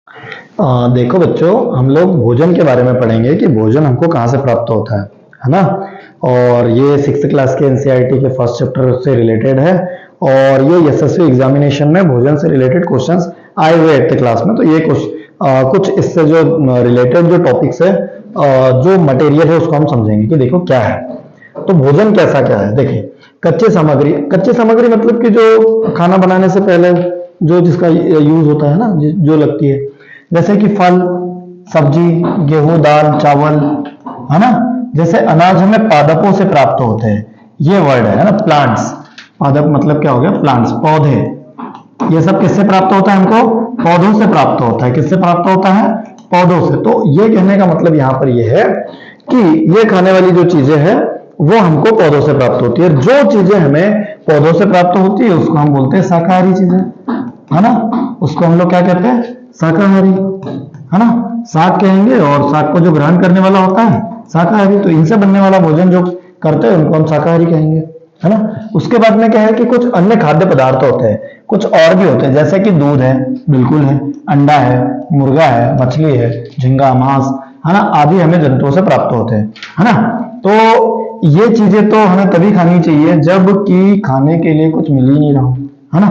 देखो बच्चों, हम लोग भोजन के बारे में पढ़ेंगे कि भोजन हमको कहाँ से प्राप्त होता है ना। और ये 6th क्लास के एनसीईआरटी के फर्स्ट चैप्टर से रिलेटेड है। और ये एसएससी एग्जामिनेशन में भोजन से रिलेटेड क्वेश्चंस आए हुए 8th क्लास में। तो ये कुछ इससे जो रिलेटेड जो टॉपिक्स है, जो मटेरियल है उसको हम समझेंगे कि देखो क्या है। तो भोजन कैसा क्या है, देखिए कच्ची सामग्री मतलब कि जो खाना बनाने से पहले जो जिसका यूज होता है ना, जो लगती है, जैसे कि फल, सब्जी, गेहूं, दाल, चावल, है ना। जैसे अनाज हमें पादपों से प्राप्त होते हैं, ये वर्ड है ना, प्लांट्स। पादप मतलब क्या हो गया, प्लांट्स, पौधे। ये सब किससे प्राप्त होता है, हमको पौधों से प्राप्त होता है। किससे प्राप्त होता है, पौधों से। तो ये कहने का मतलब यहां पर ये है कि ये खाने वाली जो चीजें हैं वो हमको पौधों से प्राप्त होती है। जो चीजें हमें पौधों से प्राप्त होती है उसको हम बोलते हैं शाकाहारी चीजें, है ना। उसको हम लोग क्या कहते हैं, शाकाहारी, है ना। शाक कहेंगे, और शाक को जो ग्रहण करने वाला होता है शाकाहारी। तो इनसे बनने वाला भोजन जो करते हैं उनको हम शाकाहारी कहेंगे, है ना। उसके बाद में क्या है कि कुछ अन्य खाद्य पदार्थ होते हैं, कुछ और भी होते हैं, जैसे कि दूध है, बिल्कुल है, अंडा है, मुर्गा है, मछली है, झींगा, मांस, है ना, आदि हमें जंतुओं से प्राप्त होते हैं, है ना। तो ये चीजें तो हमें तभी खानी चाहिए जब कि खाने के लिए कुछ मिल ही नहीं रहा हो, है ना।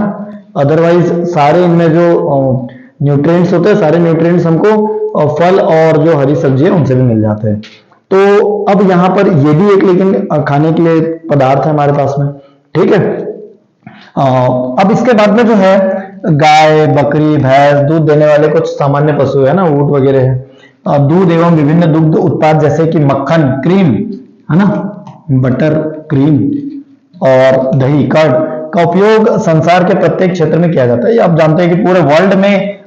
अदरवाइज सारे इनमें जो न्यूट्रिएंट्स होते हैं, सारे न्यूट्रिएंट्स हमको फल और जो हरी सब्जी है उनसे भी मिल जाते हैं। तो अब यहाँ पर ये भी एक लेकिन खाने के लिए पदार्थ है हमारे पास में, ठीक है। अब इसके बाद में जो है गाय, बकरी, भैंस, दूध देने वाले कुछ सामान्य पशु है ना, ऊंट वगैरह है। दूध एवं विभिन्न दुग्ध उत्पाद जैसे कि मक्खन, क्रीम, है ना, बटर, क्रीम और दही, कर्ड का उपयोग संसार के प्रत्येक क्षेत्र में किया जाता है। ये आप जानते हैं कि पूरे वर्ल्ड में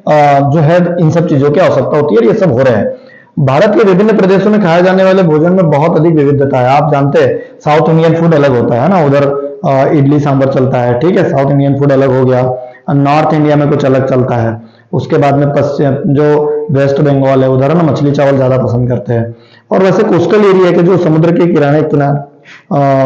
जो है इन सब चीजों की आवश्यकता होती है, और ये सब हो रहा है। भारत के विभिन्न प्रदेशों में खाए जाने वाले भोजन में बहुत अधिक विविधता है। आप जानते हैं साउथ इंडियन फूड अलग होता है ना, उधर इडली सांभर चलता है, ठीक है, साउथ इंडियन फूड अलग हो गया। नॉर्थ इंडिया में कुछ अलग चलता है। उसके बाद में पश्चिम जो वेस्ट बंगाल है उधर ना मछली चावल ज्यादा पसंद करते हैं। और वैसे कोस्टल एरिया के जो समुद्र के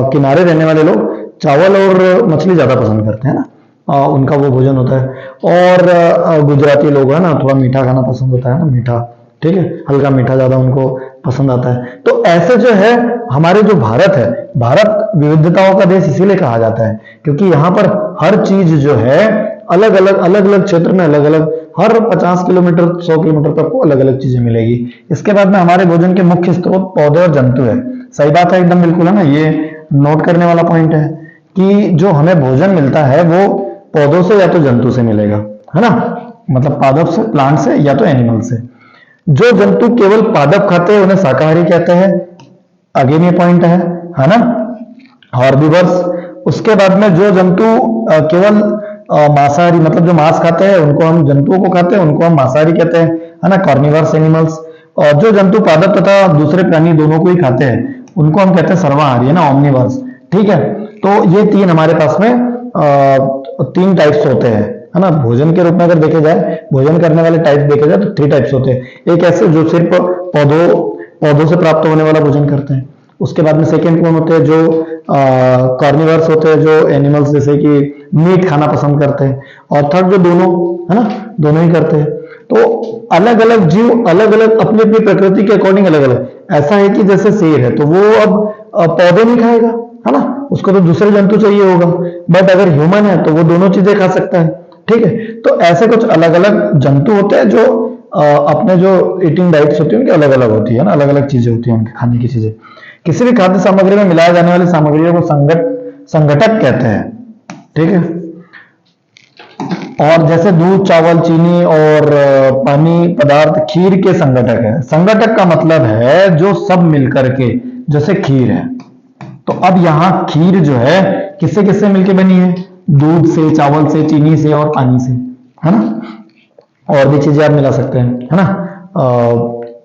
किनारे रहने वाले लोग चावल और मछली ज्यादा पसंद करते हैं ना, उनका वो भोजन होता है। और गुजराती लोग है ना, थोड़ा मीठा खाना पसंद होता है ना, मीठा, ठीक है, हल्का मीठा ज्यादा उनको पसंद आता है। तो ऐसे जो है हमारे जो भारत है, भारत विविधताओं का देश इसीलिए कहा जाता है क्योंकि यहाँ पर हर चीज जो है अलग अलग क्षेत्र में अलग अलग, हर 50 किलोमीटर 100 किलोमीटर तक को अलग अलग चीजें मिलेगी। इसके बाद में हमारे भोजन के मुख्य स्रोत पौधे और जंतु है। सही बात है, एकदम बिल्कुल, है ना। ये नोट करने वाला पॉइंट है कि जो हमें भोजन मिलता है वो पौधों से या तो जंतु से मिलेगा, है ना, मतलब पादप से, प्लांट से, या तो एनिमल से। जो जंतु केवल पादप खाते हैं उन्हें शाकाहारी कहते हैं। अगेन ये पॉइंट है ना, हॉर्बिवर्स। उसके बाद में जो जंतु केवल मांसाहारी, मतलब जो मांस खाते हैं उनको हम, जंतुओं को खाते हैं उनको हम मांसाहारी कहते हैं, है ना, कार्निवर्स एनिमल्स। और जो जंतु पादप तथा दूसरे प्राणी दोनों को ही खाते हैं उनको हम कहते हैं सर्वाहारी, है ना, ओमनिवर्स, ठीक है। तो ये तीन हमारे पास में 3 टाइप्स होते हैं, है ना। भोजन के रूप में अगर देखे जाए, भोजन करने वाले टाइप देखे जाए तो 3 टाइप्स होते हैं। एक ऐसे जो सिर्फ पौधों से प्राप्त होने वाला भोजन करते हैं। उसके बाद में सेकेंड कौन होते हैं, जो कार्निवर्स होते हैं, जो एनिमल्स जैसे कि मीट खाना पसंद करते हैं। और थर्ड जो दोनों, है ना, दोनों ही करते हैं। तो अलग अलग जीव अलग अलग अपनी अपनी प्रकृति के अकॉर्डिंग अलग अलग। ऐसा है कि जैसे शेर है तो वो अब पौधे नहीं खाएगा, है ना, उसको तो दूसरे जंतु चाहिए होगा। बट अगर ह्यूमन है तो वो दोनों चीजें खा सकता है, ठीक है। तो ऐसे कुछ अलग अलग जंतु होते हैं जो अपने जो ईटिंग डाइट्स होती है उनकी अलग अलग होती है ना, अलग अलग चीजें होती है उनके खाने की चीजें। किसी भी खाद्य सामग्री में मिलाए जाने वाली सामग्रियों को संघटक कहते हैं, ठीक है। और जैसे दूध, चावल, चीनी और पानी पदार्थ खीर के संघटक है। संघटक का मतलब है जो सब मिलकर के, जैसे खीर है। तो अब यहाँ खीर जो है किससे किससे मिलकर बनी है, दूध से, चावल से, चीनी से और पानी से, है ना। और भी चीजें आप मिला सकते हैं, है ना।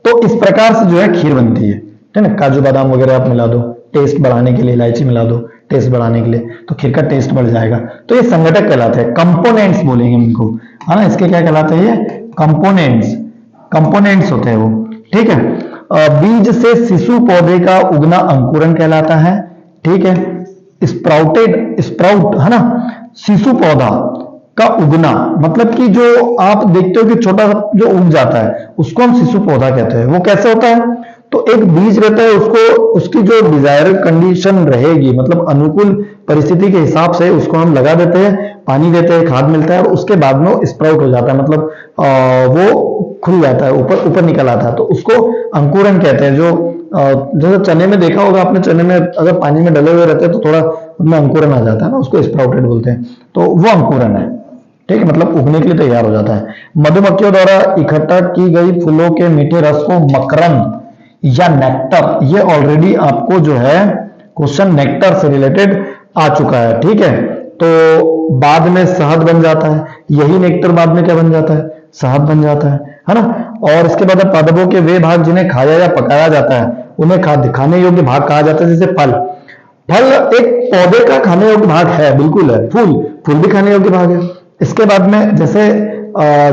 तो इस प्रकार से जो है खीर बनती है, ठीक है। काजू बादाम वगैरह आप मिला दो टेस्ट बढ़ाने के लिए, इलायची मिला दो टेस्ट बढ़ाने के लिए, तो खीर का टेस्ट बढ़ जाएगा। तो ये संघटक कहलाते हैं, कंपोनेंट्स बोलेंगे इनको, है ना। इसके क्या कहलाते हैं, ये कंपोनेंट्स होते हैं वो, ठीक है। बीज से शिशु पौधे का उगना अंकुरन कहलाता है, ठीक है। स्प्राउट, है ना, शिशु पौधा, का उगना, मतलब कि जो आप देखते हो कि छोटा सा जो उग जाता है उसको हम शिशु पौधा कहते हैं। वो कैसे होता है? तो एक बीज रहता है, उसको उसकी जो डिजायर्ड कंडीशन रहेगी, मतलब अनुकूल परिस्थिति के हिसाब से उसको हम लगा देते हैं, पानी देते हैं, खाद मिलता है और उसके बाद में वो स्प्राउट हो जाता है, मतलब वो खुल जाता है, ऊपर ऊपर निकल आता है, तो उसको अंकुरन कहते हैं। जो जैसे चने में देखा होगा आपने, चने में अगर पानी में डले हुए रहते हैं तो थोड़ा उनमें अंकुरन आ जाता है ना, उसको स्प्राउटेड बोलते हैं, तो वो अंकुरन है। ठीक है, मतलब उगने के लिए तैयार हो जाता है। मधुमक्खियों द्वारा इकट्ठा की गई फूलों के मीठे रस को मकरंद या नेक्टर, ये ऑलरेडी आपको जो है क्वेश्चन नेक्टर से रिलेटेड आ चुका है। ठीक है, तो बाद में शहद बन जाता है, यही नेक्टर बाद में क्या बन जाता है? शहद बन जाता है ना। और इसके बाद पादपों के वे भाग जिन्हें खाया या पकाया जाता है उन्हें खाने योग्य भाग कहा जाता है। जैसे फल, फल एक पौधे का खाने योग्य भाग है, बिल्कुल है। फूल, फूल भी खाने योग्य भाग है। इसके बाद में जैसे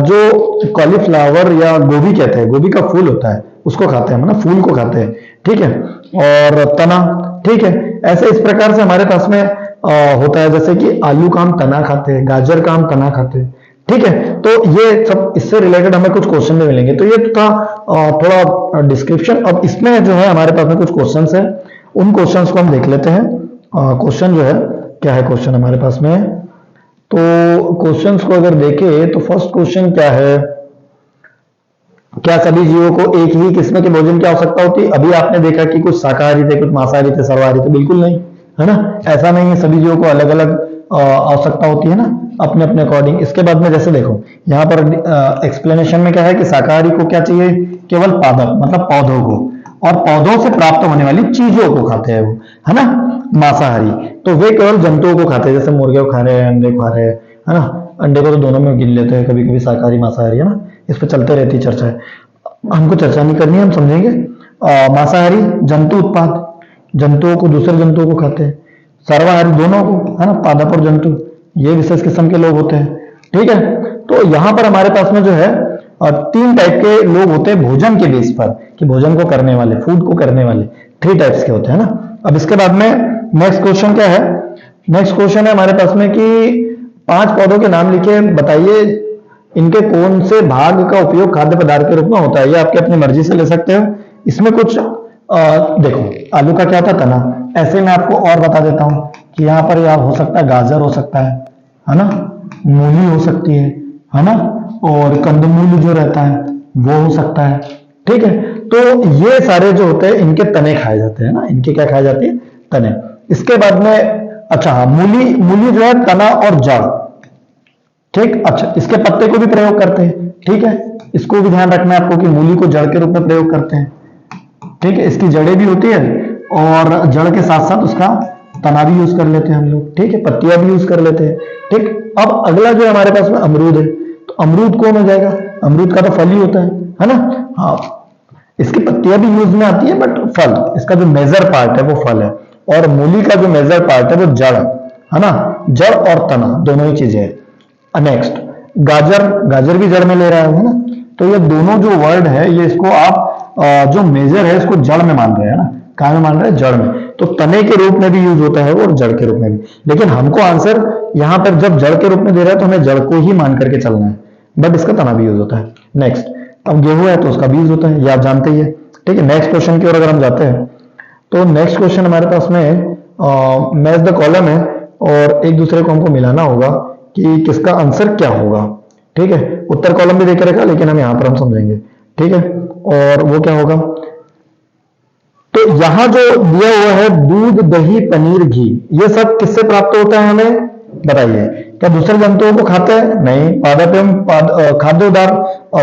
जो कॉलीफ्लावर या गोभी कहते हैं, गोभी का फूल होता है उसको खाते हैं, मतलब फूल को खाते हैं। ठीक है, और तना, ठीक है, ऐसे इस प्रकार से हमारे पास में होता है। जैसे कि आलू का हम तना खाते हैं, गाजर का हम तना खाते हैं। ठीक है, तो ये सब इससे रिलेटेड हमें कुछ क्वेश्चन में मिलेंगे। तो ये था थोड़ा डिस्क्रिप्शन। अब इसमें जो है हमारे पास में कुछ क्वेश्चंस है, उन क्वेश्चंस को हम देख लेते हैं। क्वेश्चन जो है क्या है, क्वेश्चन हमारे पास में, तो क्वेश्चंस को अगर देखें तो फर्स्ट क्वेश्चन क्या है, क्या सभी जीवों को एक ही किस्म के भोजन की आवश्यकता होती है? अभी आपने देखा कि कुछ शाकाहारी थे, कुछ मांसाहारी थे, सर्वाहारी थे, बिल्कुल नहीं, है ना। ऐसा नहीं है, सभी जीवों को अलग अलग आवश्यकता होती है ना, अपने अपने अकॉर्डिंग। इसके बाद में जैसे देखो यहाँ पर एक्सप्लेनेशन में क्या है कि शाकाहारी को क्या चाहिए? केवल पादप, मतलब पौधों को, और पौधों से प्राप्त होने वाली चीजों को खाते हैं वो, है ना। मांसाहारी तो वे केवल जंतुओं को खाते हैं, जैसे मुर्गे को खा रहे हैं, अंडे को खा रहे हैं, है ना। अंडे को तो दोनों में गिन लेते हैं कभी कभी, शाकाहारी मांसाहारी, है ना। इस पर चलते रहती चर्चा है, हमको चर्चा नहीं करनी है, हम समझेंगे। मांसाहारी जंतु उत्पाद, जंतुओं को, दूसरे जंतुओं को खाते हैं। सर्वाहारी दोनों को, है ना, पादप और जंतु, ये विशेष किस्म के लोग होते हैं। ठीक है, तो यहां पर हमारे पास में जो है तीन टाइप के लोग होते हैं भोजन के बेस पर, कि भोजन को करने वाले, फूड को करने वाले थ्री टाइप्स के होते हैं ना। अब इसके बाद में नेक्स्ट क्वेश्चन क्या है? नेक्स्ट क्वेश्चन है हमारे पास में कि 5 पौधों के नाम लिखे, बताइए इनके कौन से भाग का उपयोग खाद्य पदार्थ के रूप में होता है। ये आपकी अपनी मर्जी से ले सकते हो। इसमें कुछ देखो, आलू का क्या होता है? तना। ऐसे मैं आपको और बता देता हूं कि यहाँ पर यह हो सकता है गाजर हो सकता है ना, मूली हो सकती है ना, और कंदमूल जो रहता है वो हो सकता है। ठीक है, तो ये सारे जो होते हैं इनके तने खाए जाते हैं ना, इनके क्या खाए जाते हैं? तने। इसके बाद में अच्छा हाँ, मूली, मूली जो है तना और जड़। ठीक, अच्छा, इसके पत्ते को भी प्रयोग करते हैं। ठीक है, इसको भी ध्यान रखना है आपको कि मूली को जड़ के रूप में प्रयोग करते हैं। ठीक है, इसकी जड़ें भी होती है और जड़ के साथ साथ उसका तना भी यूज कर लेते हैं हम लोग। ठीक है, पत्तियां भी यूज कर लेते हैं। ठीक, अब अगला जो हमारे पास में अमरूद है, तो अमरूद कौन हो जाएगा? अमरूद का तो फल ही होता है ना। हाँ, इसकी पत्तियां भी यूज में आती है, बट फल, इसका जो मेजर पार्ट है वो फल है, और मूली का जो मेजर पार्ट है वो जड़ है ना। जड़ और तना दोनों ही चीजें है। नेक्स्ट, गाजर, गाजर भी जड़ में ले रहा है ना। तो ये दोनों जो वर्ड है, ये इसको आप जो मेजर है इसको जड़ में मान रहे हैं ना, कहां में मान रहे हैं? जड़ में। तो तने के रूप में भी यूज होता है वो, और जड़ के रूप में भी। लेकिन हमको आंसर यहां पर जब जड़ के रूप में दे रहा है तो हमें जड़ को ही मान करके चलना है, बट इसका तना भी यूज होता है। नेक्स्ट, अब गेहूं है तो उसका भी यूज होता है, ये आप जानते ही है। ठीक है, नेक्स्ट क्वेश्चन की ओर अगर हम जाते हैं तो नेक्स्ट क्वेश्चन हमारे पास में मैच द कॉलम है, और एक दूसरे को हमको मिलाना होगा कि किसका आंसर क्या होगा। ठीक है, उत्तर कॉलम भी देकर रखा, लेकिन हम यहां पर हम समझेंगे। ठीक है, और वो क्या होगा? तो यहां जो दिया हुआ है दूध, दही, पनीर, घी, ये सब किससे प्राप्त होता है हमें बताइए। क्या दूसरे जंतुओं को खाते हैं? नहीं। पादप एवं खाद्य उदार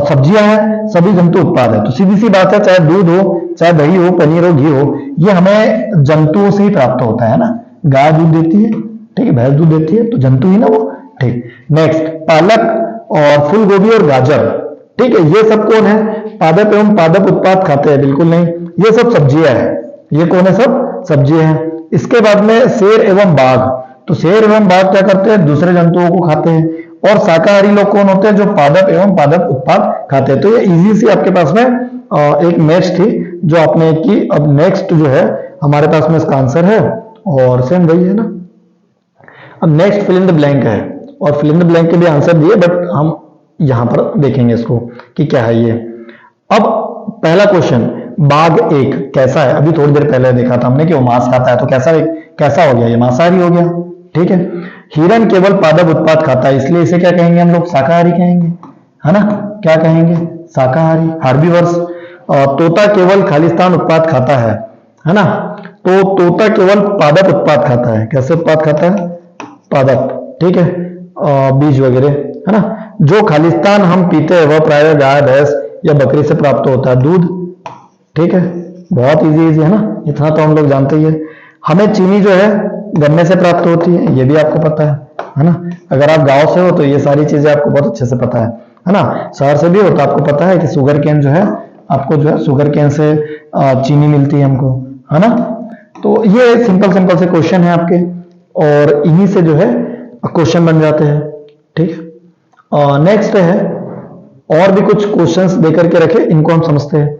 सब्जियां हैं, सभी जंतु उत्पाद है। तो सीधी सी बात है, चाहे दूध हो, चाहे दही हो, पनीर हो, घी हो, ये हमें जंतुओं से ही प्राप्त होता है ना। गाय दूध देती है, ठीक है, भैंस दूध देती है, तो जंतु ही ना वो। ठीक, नेक्स्ट, पालक और फूल गोभी और गाजर, ठीक है, ये सब कौन है? पादप एवं पादप उत्पाद खाते हैं? बिल्कुल नहीं, ये सब सब्जियां हैं। ये कौन है? सब सब्जियां हैं। इसके बाद में शेर एवं बाघ, तो शेर एवं बाघ क्या करते हैं? दूसरे जंतुओं को खाते हैं। और शाकाहारी लोग कौन होते हैं? जो पादप एवं पादप उत्पाद खाते हैं। तो ये इजी सी आपके पास में एक मैच थी जो आपने की। अब नेक्स्ट जो है हमारे पास में इसका आंसर है, और सेम वही है ना। अब next fill in the blank है, और फिल इन द ब्लैंक के भी आंसर दिए, बट हम यहां पर देखेंगे इसको कि क्या है ये। अब पहला क्वेश्चन, बाघ एक कैसा है? अभी थोड़ी देर पहले देखा था हमने कि वो मांस खाता है, तो कैसा हो गया? ये मांसाहारी हो गया। ठीक है। हिरन केवल पादप उत्पाद खाता है, इसलिए इसे क्या कहेंगे हम लोग? शाकाहारी कहेंगे, है ना? क्या कहेंगे? शाकाहारी। हार्बीवर्स। तोता केवल खालिस्तान उत्पाद खाता है ना? तो तोता केवल पादप उत्पाद खाता है। कैसे उत्पाद खाता है? पादप। ठीक है। बीज वगैरह, है ना? जो खालिस्तान हम पीते हैं वह प्रायः गाय, भैंस या बकरी से प्राप्त होता है। दूध। ठीक है। बहुत इजी है ना, इतना तो हम लोग जानते ही है। हमें चीनी जो है गन्ने से प्राप्त होती है, ये भी आपको पता है ना? अगर आप गांव से हो तो ये सारी चीजें आपको बहुत अच्छे से पता है ना? शहर से भी हो तो आपको पता है कि शुगर केन जो है, आपको जो है शुगर केन से चीनी मिलती है हमको, है ना? तो ये सिंपल सिंपल से क्वेश्चन है आपके, और इन्हीं से जो है क्वेश्चन बन जाते हैं। ठीक। नेक्स्ट है, और भी कुछ क्वेश्चंस देकर के रखे, इनको हम समझते हैं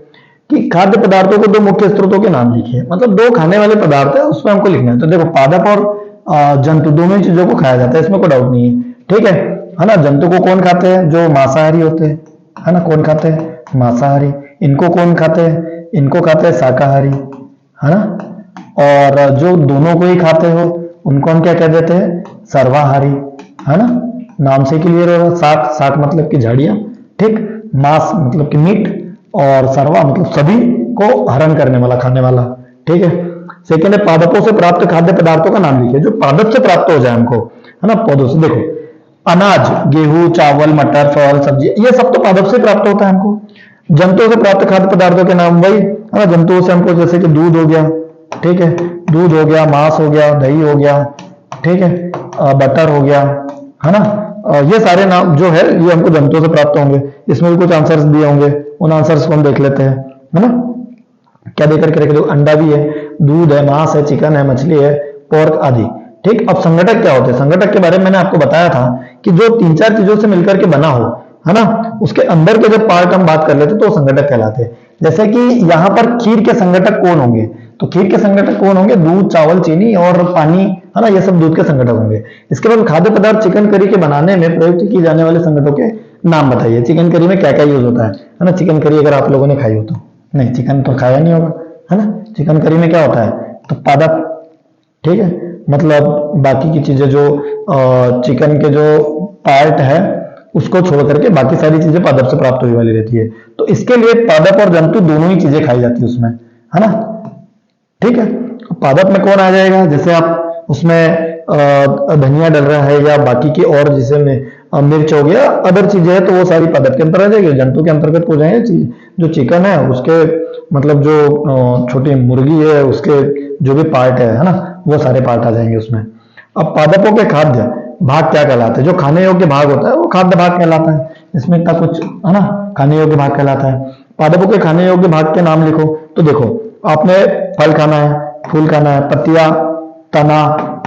कि खाद्य पदार्थों को दो मुख्य स्रोतों के नाम लिखिए। मतलब दो खाने वाले पदार्थ है, उसमें हमको लिखना है। तो देखो, पादप और जंतु दोनों चीजों को खाया जाता है, इसमें कोई डाउट नहीं है। ठीक है ना? जंतु को कौन खाते हैं? जो मांसाहारी होते हैं, है ना? कौन खाते हैं? मांसाहारी। इनको कौन खाते हैं? इनको खाते हैं शाकाहारी, है ना? और जो दोनों को ही खाते हो उनको हम क्या कह देते हैं? सर्वाहारी, है ना? नाम से क्लियर होगा। शाक, शाक मतलब कि झाड़ियां। ठीक। मांस मतलब कि मीट, और सर्वा मतलब सभी को हरण करने वाला, खाने वाला। ठीक है। सेकेंड है, पादपों से प्राप्त खाद्य पदार्थों का नाम लिखिए। जो पादप से प्राप्त हो जाए हमको, है ना? पौधों से। देखो, अनाज, गेहूं, चावल, मटर, फल, सब्जी, ये सब तो पादप से प्राप्त होता है हमको। जंतुओं से प्राप्त खाद्य पदार्थों के नाम वही, है ना? जंतुओं से हमको जैसे कि दूध हो गया, ठीक है, दूध हो गया, मांस हो गया, दही हो गया, ठीक है, बटर हो गया, है ना? ये सारे नाम जो है ये हमको जंतुओं से प्राप्त होंगे। इसमें भी कुछ आंसर्स दिए होंगे, उन आंसर्स को हम देख लेते हैं, है ना? क्या देकर के रखे? देखो, अंडा भी है, दूध है, मांस है, चिकन है, मछली है, पोर्क आदि। ठीक। अब संगठक क्या होते हैं? संगठक के बारे में मैंने आपको बताया था कि जो तीन चार चीजों से मिलकर के बना हो, है ना, उसके अंदर के जब पार्ट हम बात कर लेते तो संगठक कहलाते हैं। जैसे कि यहां पर खीर के संगठक कौन होंगे? तो खीर के संगठक कौन होंगे? दूध, चावल, चीनी और पानी, है ना? ये सब दूध के संगठक होंगे। इसके बाद खाद्य पदार्थ चिकन करी के बनाने में प्रयुक्त की जाने वाले संगठों के नाम बताइए। चिकन करी में क्या क्या यूज होता है ना? चिकन करी अगर आप लोगों ने खाई हो तो, नहीं चिकन तो खाया नहीं होगा, है ना? चिकन करी में क्या होता है? तो पादप। ठीक है। मतलब बाकी की चीजें जो चिकन के जो पार्ट है उसको छोड़ करके बाकी सारी चीजें पादप से प्राप्त होने वाली रहती है। तो इसके लिए पादप और जंतु दोनों ही चीजें खाई जाती है उसमें, है ना? ठीक है। पादप में कौन आ जाएगा? जैसे आप उसमें धनिया डल रहा है या बाकी की और जिसे मिर्च हो गया, अदर चीजें है, तो वो सारी पादप के अंतर आ जाएगी, जंतु के अंतर्गत हो जाएंगे। जो चिकन है उसके मतलब जो छोटी मुर्गी है उसके जो भी पार्ट है ना, वो सारे पार्ट आ जाएंगे उसमें। अब पादपों के खाद्य भाग क्या कहलाते हैं? जो खाने योग्य भाग होता है वो खाद्य भाग कहलाता है। इसमें इतना कुछ, है ना? खाने योग्य भाग कहलाता है। पादपों के खाने योग्य भाग के नाम लिखो। तो देखो, आपने फल खाना है, फूल खाना है, पत्तियां, तना,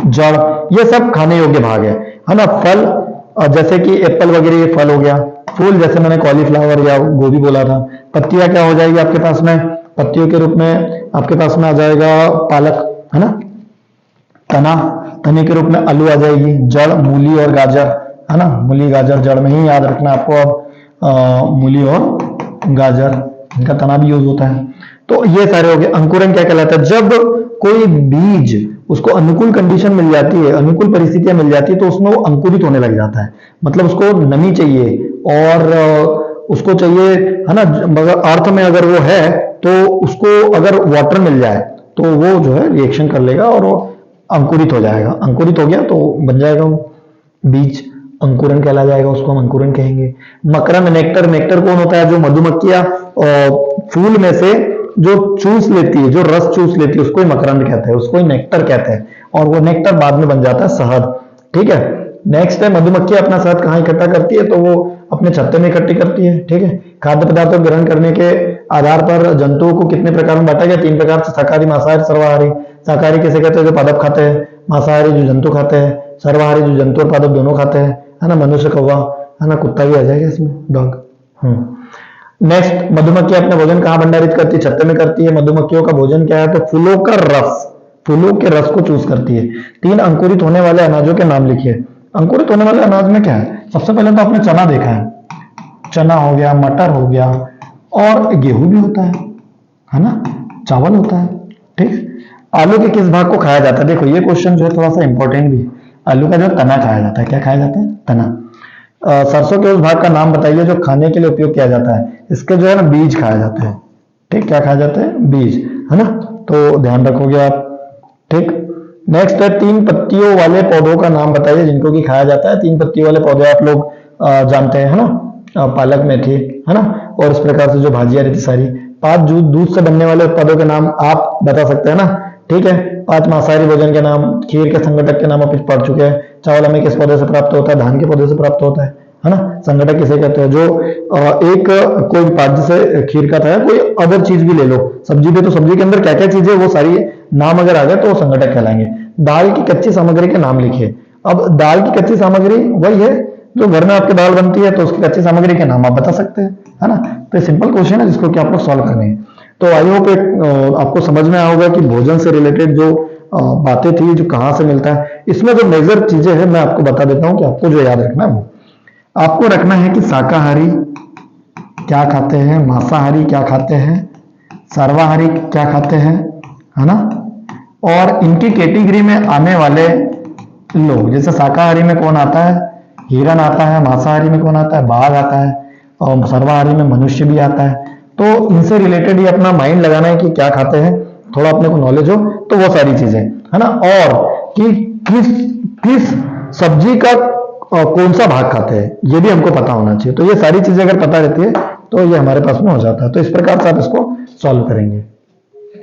जड़, ये सब खाने योग्य भाग है ना? फल जैसे कि एप्पल वगैरह ये फल हो गया। फूल जैसे मैंने कॉलीफ्लावर या गोभी बोला था। पत्तियां क्या हो जाएगी आपके पास में? पत्तियों के रूप में आपके पास में आ जाएगा पालक, है ना? तना, तने के रूप में आलू आ जाएगी। जड़ मूली और गाजर, है ना? मूली गाजर जड़ में ही याद रखना आपको। अब मूली और गाजर, इनका तना भी यूज होता है। तो ये सारे हो गए। अंकुरन क्या कहलाता है? जब कोई बीज उसको अनुकूल कंडीशन मिल जाती है, अनुकूल परिस्थितियां मिल जाती है, तो उसमें वो अंकुरित होने लग जाता है। मतलब उसको नमी चाहिए और उसको चाहिए, है ना? मगर अर्थ में अगर वो है तो उसको अगर वाटर मिल जाए तो वो जो है रिएक्शन कर लेगा और वो अंकुरित हो जाएगा। अंकुरित हो गया तो बन जाएगा वो बीज, अंकुरन कहला जाएगा, उसको हम अंकुरन कहेंगे। मकरंद, नेक्टर। नेक्टर कौन होता है? जो मधुमक्खियां फूल में से जो चूस लेती है, जो रस चूस लेती है, उसको ही मकरंद कहते हैं, उसको ही नेक्टर कहते हैं। और वो नेक्टर बाद में बन जाता है शहद। ठीक है। नेक्स्ट है, मधुमक्खी अपना शहद कहाँ इकट्ठा करती है? तो वो अपने छत्ते में इकट्ठी करती है। ठीक है। खाद्य पदार्थों को ग्रहण करने के आधार पर जंतुओं को कितने प्रकार में बांटा गया? 3 प्रकार से, शाकाहारी, मांसाहारी, सर्वाहारी। शाकाहारी किसे कहते हैं? जो पादप खाते हैं। मांसाहारी जो जंतु खाते हैं। सर्वाहारी जो जंतु और पादप दोनों खाते हैं, है ना? मनुष्य, कौवा, है ना? कुत्ता भी आ जाएगा इसमें, डॉग। नेक्स्ट, मधुमक्खी अपना भोजन कहाँ भंडारित करती है? छत्ते में करती है। मधुमक्खियों का भोजन क्या है? तो फूलों का रस, फूलों के रस को चूस करती है। 3 अंकुरित होने वाले अनाजों के नाम लिखिए। अंकुरित होने वाले अनाज में क्या है? सबसे पहले तो आपने चना देखा है, चना हो गया, मटर हो गया, और गेहूं भी होता है ना, चावल होता है। ठीक, आलू के किस भाग को खाया जाता है? देखो ये क्वेश्चन जो है थोड़ा सा इंपॉर्टेंट भी है। आलू का जो तना खाया जाता है, क्या खाया जाता है? तना। सरसों के उस भाग का नाम बताइए जो खाने के लिए उपयोग किया जाता है। इसके जो है ना बीज खाया जाता है। ठीक, क्या खाया जाता है? बीज, है ना, तो ध्यान रखोगे आप। ठीक, नेक्स्ट है 3 पत्तियों वाले पौधों का नाम बताइए जिनको कि खाया जाता है। 3 पत्तियों वाले पौधे आप लोग जानते हैं, है ना, पालक, मेथी, है ना, और इस प्रकार से जो भाजियां रहती सारी। 5 दूध से बनने वाले उत्पादों के नाम आप बता सकते हैं ना। ठीक है, 5 मांसाहारी भोजन के नाम, खीर के संगठक के नाम आप पढ़ चुके हैं। चावल हमें किस पौधे से प्राप्त होता है? धान के पौधे से प्राप्त होता है ना। संगठक किसे कहते हैं? जो एक कोई पाठ से खीर का था, कोई अदर चीज भी ले लो, सब्जी भी, तो सब्जी के अंदर क्या क्या चीजें, वो सारी नाम अगर आ गए तो वो संगठक कहलाएंगे। दाल की कच्ची सामग्री के नाम लिखिए। अब दाल की कच्ची सामग्री वही है जो घर में आपके दाल बनती है, तो उसकी कच्ची सामग्री के नाम आप बता सकते हैं, है ना। तो सिंपल क्वेश्चन है जिसको कि आप लोग सॉल्व करने हैं। तो आई होप आपको समझ में आया होगा कि भोजन से रिलेटेड जो बातें थी, जो कहाँ से मिलता है, इसमें जो मेजर चीजें हैं मैं आपको बता देता हूं कि आपको जो याद रखना है वो आपको रखना है कि शाकाहारी क्या खाते हैं, मांसाहारी क्या खाते हैं, सर्वाहारी क्या खाते हैं, है ना, और इनकी कैटेगरी में आने वाले लोग, जैसे शाकाहारी में कौन आता है? हिरन आता है। मांसाहारी में कौन आता है? बाघ आता है। और सर्वाहारी में मनुष्य भी आता है। तो इनसे रिलेटेड ही अपना माइंड लगाना है कि क्या खाते हैं, थोड़ा अपने को नॉलेज हो तो वो सारी चीजें, है ना, और कि किस किस सब्जी का कौन सा भाग खाते हैं ये भी हमको पता होना चाहिए। तो ये सारी चीजें अगर पता रहती है तो ये हमारे पास में हो जाता है। तो इस प्रकार से आप इसको सॉल्व करेंगे।